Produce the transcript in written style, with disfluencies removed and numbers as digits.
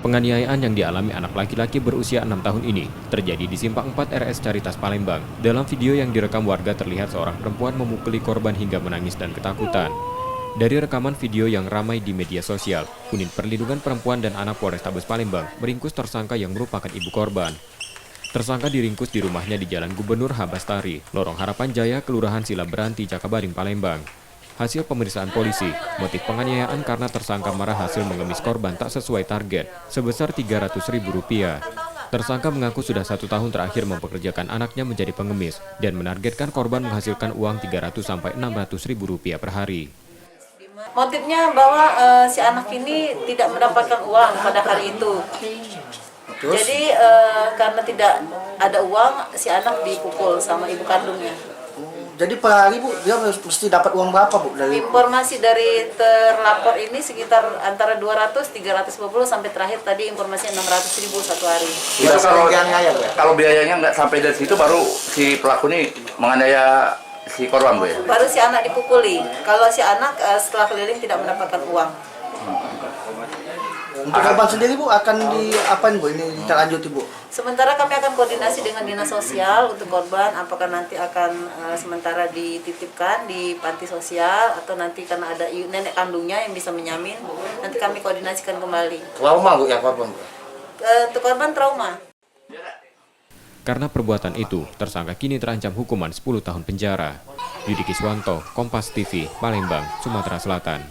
Penganiayaan yang dialami anak laki-laki berusia 6 tahun ini terjadi di Simpang 4 RS Caritas Palembang. Dalam video yang direkam warga terlihat seorang perempuan memukuli korban hingga menangis dan ketakutan. Dari rekaman video yang ramai di media sosial, Unit Perlindungan Perempuan dan Anak Polrestabes Palembang meringkus tersangka yang merupakan ibu korban. Tersangka diringkus di rumahnya di Jalan Gubernur Habastari, Lorong Harapan Jaya, Kelurahan Silaberanti, Jakabaring, Palembang. Hasil pemeriksaan polisi, motif penganiayaan karena tersangka marah hasil mengemis korban tak sesuai target sebesar Rp300.000. Tersangka mengaku sudah 1 tahun terakhir mempekerjakan anaknya menjadi pengemis dan menargetkan korban menghasilkan uang Rp300.000–Rp600.000 per hari. Motifnya bahwa si anak ini tidak mendapatkan uang pada hari itu. Terus? Jadi karena tidak ada uang, si anak dipukul sama ibu kandungnya. Jadi per hari Bu, dia mesti dapat uang berapa Bu? Informasi dari terlapor ini sekitar antara 200, 350 sampai terakhir tadi informasi 600.000 satu hari. Itu kalau biayanya nggak sampai dari situ baru si pelaku ini menganiaya si korban Bu ya? Baru si anak dipukuli. Kalau si anak setelah keliling tidak mendapatkan uang. Untuk korban sendiri Bu akan diapain Bu? Ini ditindaklanjuti Bu? Sementara kami akan koordinasi dengan dinas sosial untuk korban, apakah nanti akan sementara dititipkan di panti sosial atau nanti karena ada nenek kandungnya yang bisa menyamin, nanti kami koordinasikan kembali. Trauma Bu ya korban Bu? Untuk korban trauma. Karena perbuatan itu, tersangka kini terancam hukuman 10 tahun penjara. Yudi Kiswanto, Kompas TV, Palembang, Sumatera Selatan.